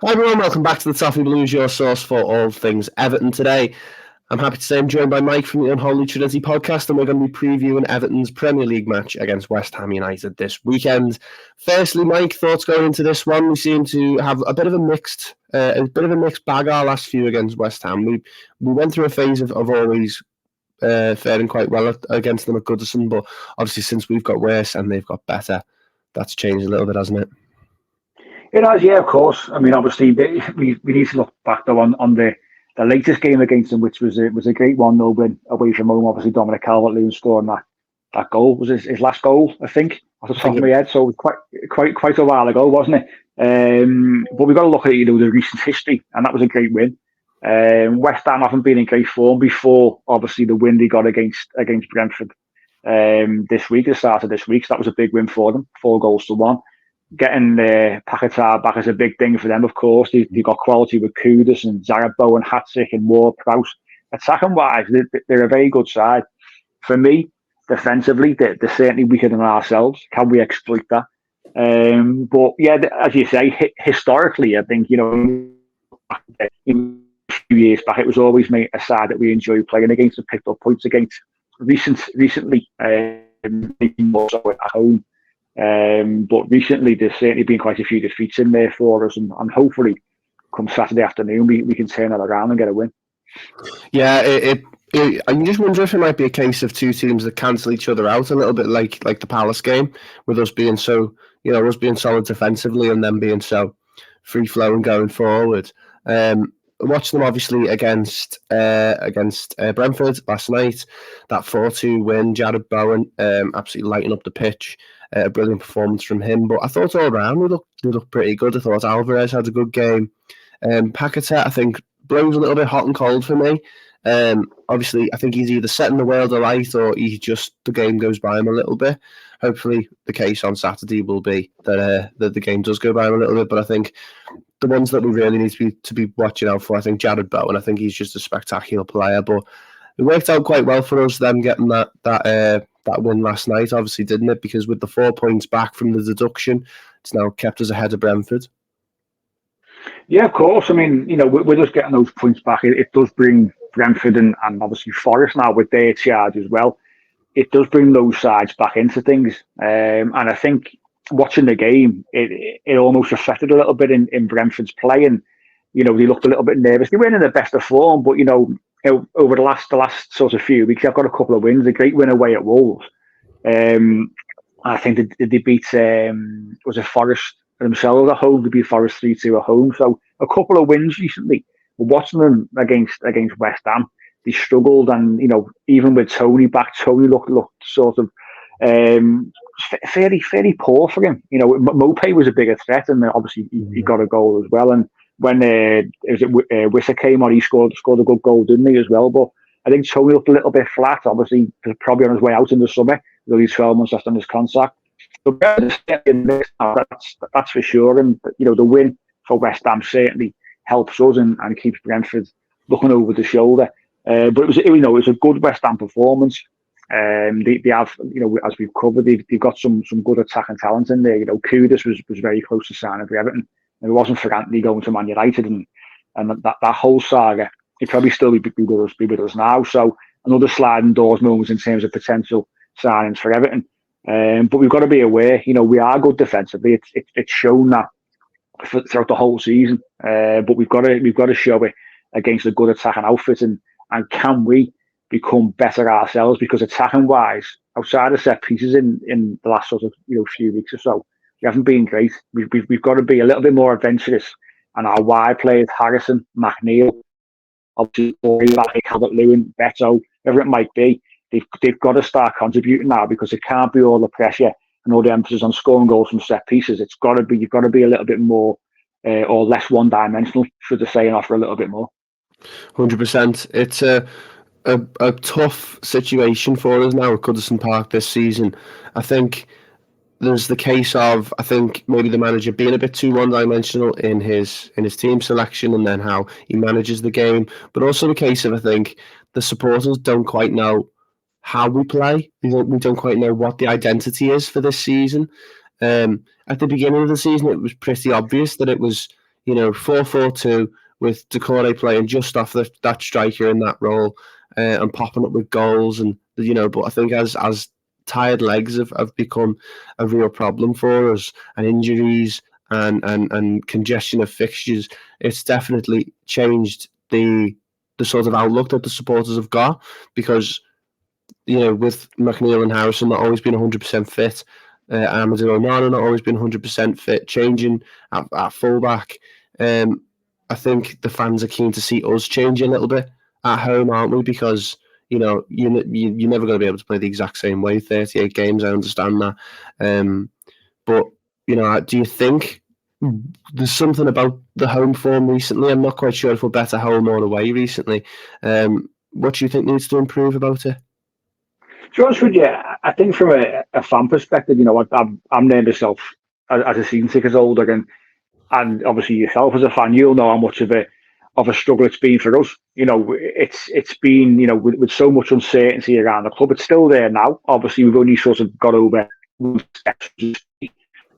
Hi everyone, welcome back to the Toffee Blues, your source for all things Everton today. I'm happy to say I'm joined by Mike from the Unholy Trinity Podcast, and we're going to be previewing Everton's Premier League match against West Ham United this weekend. Firstly, Mike, thoughts going into this one? We seem to have a bit of a mixed bag our last few against West Ham. We went through a phase of always faring quite well against them at Goodison, but obviously since we've got worse and they've got better, that's changed a little bit, hasn't it? It has, yeah, of course. I mean, obviously, we need to look back though on the latest game against them, which was a great 1-0 win away from home. Obviously, Dominic Calvert-Lewin scoring that goal was his last goal, I think, off the top of my head. So it was quite a while ago, wasn't it? But we've got to look at the recent history, and that was a great win. West Ham haven't been in great form before. Obviously, the win they got against Brentford this week, the start of this week. So that was a big win for them, 4-1. Getting Paquetá back is a big thing for them, of course. They've got quality with Kudus and Zarabo and Hatzik and Ward-Prowse. Attacking-wise, they're a very good side. For me, defensively, they're certainly weaker than ourselves. Can we exploit that? But yeah, as you say, historically, I think, in a few years back, it was always a side that we enjoyed playing against and picked up points against. Recently, more so at home. But recently there's certainly been quite a few defeats in there for us, and hopefully come Saturday afternoon we can turn that around and get a win. Yeah, I'm just wondering if it might be a case of two teams that cancel each other out a little bit, like the Palace game, with us being so, us being solid defensively and them being so free flowing going forward. Watching them obviously against Brentford last night, that 4-2 win, Jared Bowen absolutely lighting up the pitch. A brilliant performance from him, but I thought all around we looked pretty good. I thought Alvarez had a good game. Paquetá, I think, blows a little bit hot and cold for me. Obviously, I think he's either setting the world alight or the game goes by him a little bit. Hopefully, the case on Saturday will be that the game does go by him a little bit. But I think the ones that we really need to be watching out for, I think Jared Bowen. I think he's just a spectacular player. But it worked out quite well for us, them getting that win last night, obviously, didn't it? Because with the 4 points back from the deduction, it's now kept us ahead of Brentford. Yeah, of course. I mean, we're just getting those points back. It does bring Brentford and obviously Forest now with their charge as well. It does bring those sides back into things. And I think watching the game, it almost affected a little bit in Brentford's play. And, they looked a little bit nervous. They weren't in the best of form, but, over the last sort of few weeks, I've got a couple of wins. A great win away at Wolves. I think they beat was it Forest themselves at home. They beat Forest 3-2 at home. So a couple of wins recently. But watching them against West Ham, they struggled, and even with Tony back, Tony looked sort of fairly poor for him. Mopé was a bigger threat, and obviously he got a goal as well. And when Wisser came on, he scored a good goal, didn't he, as well? But I think Tony looked a little bit flat, obviously, probably on his way out in the summer. He's 12 months left on his contract. So that's for sure. And, the win for West Ham certainly helps us and keeps Brentford looking over the shoulder. But it was a good West Ham performance. They have, as we've covered, they've got some good attacking talent in there. Kudus was very close to signing for Everton. If it wasn't for Anthony going to Man United and that whole saga, he'd probably still be with us now. So another sliding doors moment in terms of potential signings for Everton. But we've got to be aware, we are good defensively. It's shown that throughout the whole season. But we've got to show it against a good attacking outfit, and can we become better ourselves? Because attacking wise, outside of set pieces in the last sort of few weeks or so, we haven't been great. We've got to be a little bit more adventurous. And our wide players, Harrison, McNeil, obviously Calvert-Lewin, Beto, whatever it might be, they've got to start contributing now, because it can't be all the pressure and all the emphasis on scoring goals from set pieces. You've got to be a little bit more or less one-dimensional, should I say, and offer a little bit more. 100%. It's a tough situation for us now at Goodison Park this season. I think there's the case of, I think, maybe the manager being a bit too one-dimensional in his team selection and then how he manages the game, but also the case of, I think, the supporters don't quite know how we play. We don't quite know what the identity is for this season. At the beginning of the season, it was pretty obvious that it was, 4-4-2 with Decore playing just off that striker in that role and popping up with goals, and but I think as tired legs have become a real problem for us, and injuries and congestion of fixtures, it's definitely changed the sort of outlook that the supporters have got, because with McNeil and Harrison not always been 100% fit, Amadou Onana not always been 100% fit, changing at fullback. I think the fans are keen to see us change a little bit at home, aren't we? Because you're never going to be able to play the exact same way. 38 games, I understand that, but do you think there's something about the home form recently? I'm not quite sure if we're better home or away recently. What do you think needs to improve about it? To be honest with you, I think from a fan perspective, I'm there myself as a season ticket holder, and obviously yourself as a fan, you'll know how much of a struggle it's been for us. It's been with so much uncertainty around the club. It's still there now. Obviously, we've only sort of got over. There's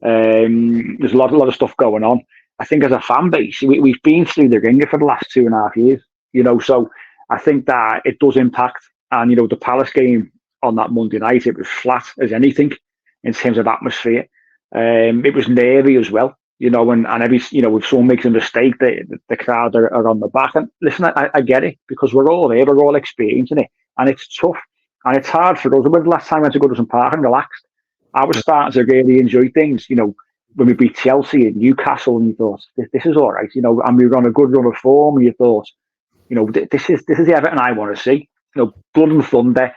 a lot of stuff going on. I think as a fan base, we've been through the ringer for the last 2.5 years. So I think that it does impact. And the Palace game on that Monday night, it was flat as anything in terms of atmosphere. It was nervy as well. And every if someone makes a mistake, the crowd are on the back. And listen, I get it, because we're all there, we're all experiencing it, and it's tough and it's hard for us. When the last time I went to Goodison Park and relaxed, I was starting to really enjoy things. When we beat Chelsea and Newcastle, and you thought this is all right. And we were on a good run of form, and you thought, this is the Everton I want to see. Blood and thunder,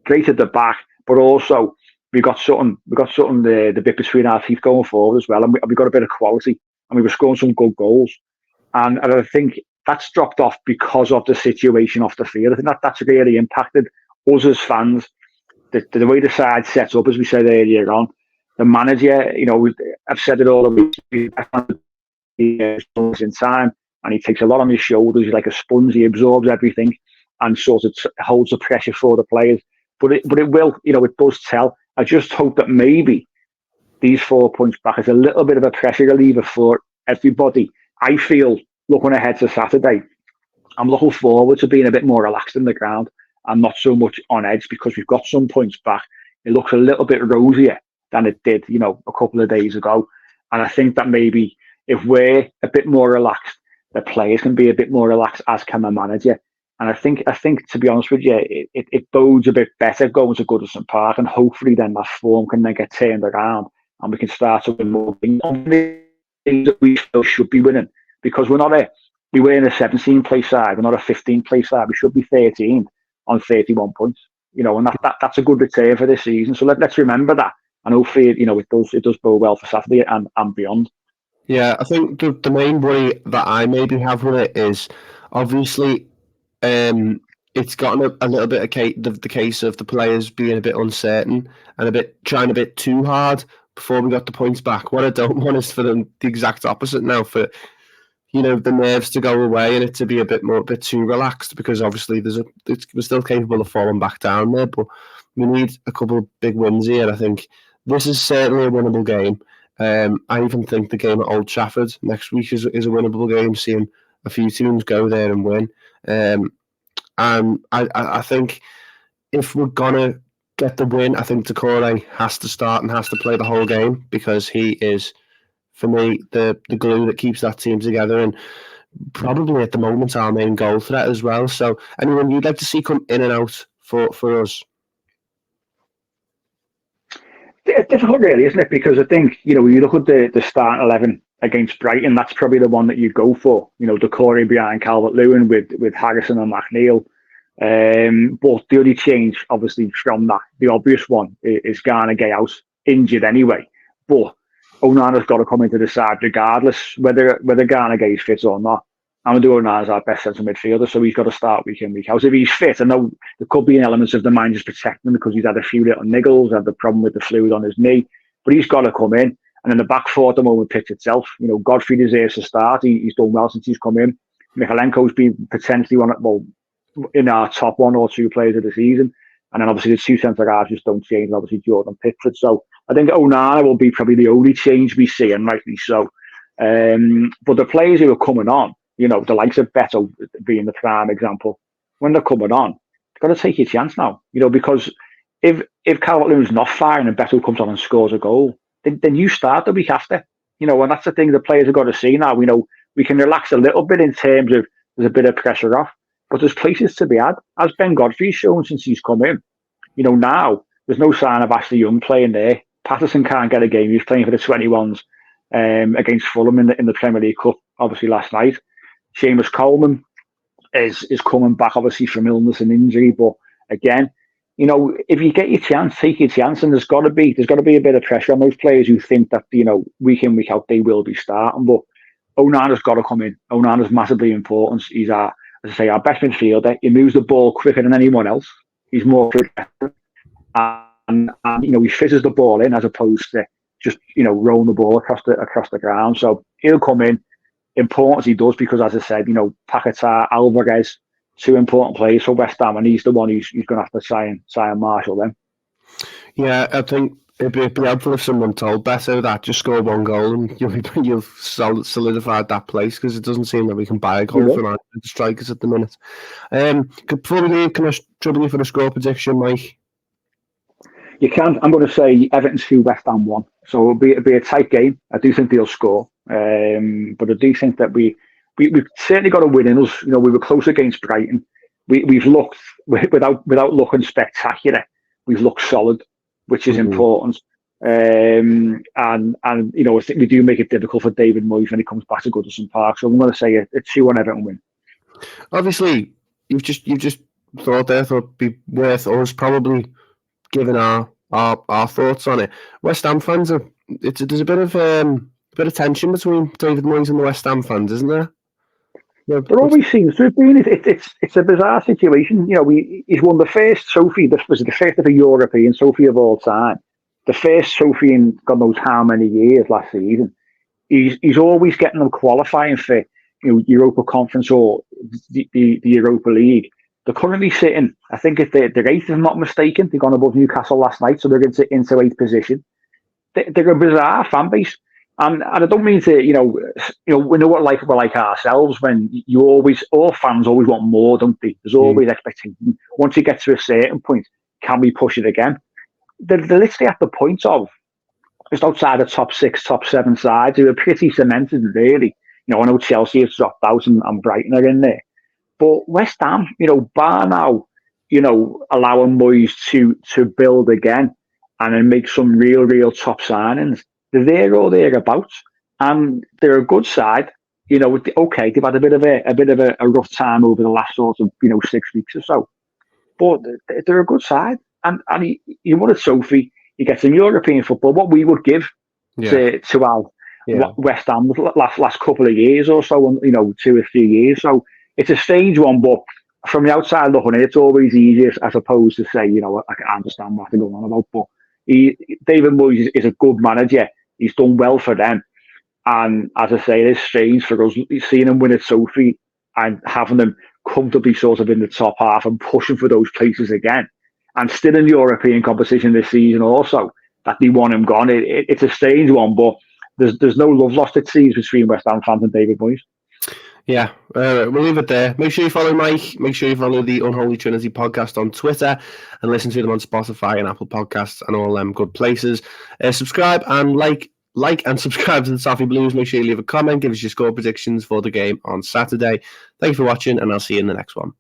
great at the back, but also we got something the bit between our teeth going forward as well, and we got a bit of quality, and we were scoring some good goals, and I think that's dropped off because of the situation off the field. I think that's really impacted us as fans. The way the side's set up, as we said earlier on, the manager, I've said it all the week, in time, and he takes a lot on his shoulders. He's like a sponge; he absorbs everything and sort of holds the pressure for the players. But it will, it does tell. I just hope that maybe these 4 points back is a little bit of a pressure reliever for everybody. I feel, looking ahead to Saturday, I'm looking forward to being a bit more relaxed in the ground and not so much on edge, because we've got some points back. It looks a little bit rosier than it did, a couple of days ago. And I think that maybe if we're a bit more relaxed, the players can be a bit more relaxed, as can the manager. And I think, to be honest with you, it bodes a bit better going to Goodison Park, and hopefully then that form can then get turned around, and we can start to win more things that we still should be winning, because we were in a 17th place side, we're not a 15th place side. We should be 13th on 31 points, and that's a good return for this season. So let's remember that, and hopefully, it does bode well for Saturday and beyond. Yeah, I think the main worry that I maybe have with it is obviously it's gotten a little bit of the case of the players being a bit uncertain and trying a bit too hard before we got the points back. What I don't want is for them the exact opposite now, for the nerves to go away and it to be a bit too relaxed, because obviously we're still capable of falling back down there, but we need a couple of big wins here. I think this is certainly a winnable game. I even think the game at Old Trafford next week is a winnable game, seeing a few teams go there and win. And I think if we're gonna get the win, I think Decore has to start and has to play the whole game, because he is, for me, the glue that keeps that team together, and probably at the moment our main goal threat as well. So anyone you'd like to see come in and out for us? It's difficult, really, isn't it? Because I think, when you look at the starting 11 against Brighton, that's probably the one that you go for. Decore behind Calvert-Lewin with Harrison and McNeil. But the only change, obviously, from that, the obvious one, is Garner Gay out, injured anyway. But Onana's got to come into the side regardless whether Garner Gay is fit or not. Amadou Onana's our best central midfielder, so he's got to start week in, week out. If he's fit, I know there could be an element of the mind just protecting him, because he's had a few little niggles, had the problem with the fluid on his knee, but he's got to come in. And then the back four at the moment pitch itself. Godfrey deserves to start. He's done well since he's come in. Michalenko's been potentially in our top 1 or 2 players of the season. And then obviously the 2 centre halves just don't change, obviously Jordan Pickford. So I think Onana will be probably the only change we see, and rightly so. But the players who are coming on, the likes of Beto being the prime example, when they're coming on, you've got to take your chance now, because if Calvert-Lewin's not firing and Beto comes on and scores a goal, then you start the week after, and that's the thing the players have got to see now. We can relax a little bit in terms of there's a bit of pressure off, but there's places to be had, as Ben Godfrey's shown since he's come in. Now there's no sign of Ashley Young playing there. Patterson can't get a game. He was playing for the 21s against Fulham in the Premier League Cup, obviously last night. Seamus Coleman is coming back, obviously, from illness and injury. But again, if you get your chance, take your chance. And there's got to be a bit of pressure on those players who think that, week in, week out, they will be starting. But Onana's got to come in. Onana's massively important. He's our best midfielder. He moves the ball quicker than anyone else. He's more progressive. And he fizzes the ball in as opposed to just, rolling the ball across the ground. So he'll come in. Important as he does, because as I said, Paquetá, Alvarez, two important players for West Ham, and he's the one who's going to have to try and marshal them. Yeah, I think it'd be helpful if someone told Beto that just score one goal and you've solidified that place, because it doesn't seem that we can buy a goal from our strikers at the minute. Before we leave, can I trouble you for the score prediction, Mike? You can. I'm going to say Everton 2, West Ham 1. So it'll be a tight game. I do think they'll score. But I do think that we've certainly got a win in us. We were close against Brighton. We've looked, without looking spectacular, we've looked solid, which is important. And I think we do make it difficult for David Moyes when he comes back to Goodison Park. So I'm going to say a 2-1 Everton win. Obviously, you've just thought it'd be worth us probably giving our thoughts on it. West Ham fans there's a bit of tension between David Moyes and the West Ham fans, isn't there? There always seems to have been. It's a bizarre situation. He's won the first trophy. This was the first ever European trophy of all time. The first trophy in God knows how many years last season. He's always getting them qualifying for Europa Conference or the Europa League. They're currently sitting, I think, if they're 8th, if I'm not mistaken. They've gone above Newcastle last night, so they're into 8th position. They're a bizarre fan base. And I don't mean to, we know what we're like ourselves, when all fans always want more, don't they? There's always expectation. Once you get to a certain point, can we push it again? They're literally at the point of just outside the top 6, top 7 sides who are pretty cemented, really. I know Chelsea have dropped out and Brighton are in there. But West Ham, bar now, allowing Moyes to build again and then make some real top signings. They're there or thereabouts, and they're a good side. Okay, they've had a bit of a rough time over the last sort of 6 weeks or so, but they're a good side. And he won a trophy. He gets some European football. What we would give to our West Ham last couple of years or so, 2 or 3 years. So it's a strange one, but from the outside looking in, it's always easier as opposed to say, I understand what they're going on about. But David Moyes is a good manager. He's done well for them. And as I say, it is strange for us seeing him win a trophy and having them comfortably sort of in the top half and pushing for those places again. And still in European competition this season also, that they want him gone. It's a strange one, but there's no love lost, it seems, between West Ham fans and David Moyes. Yeah, we'll leave it there. Make sure you follow Mike. Make sure you follow the Unholy Trinity Podcast on Twitter and listen to them on Spotify and Apple Podcasts and all them good places. Subscribe and like and subscribe to the Toffee Blues. Make sure you leave a comment. Give us your score predictions for the game on Saturday. Thank you for watching, and I'll see you in the next one.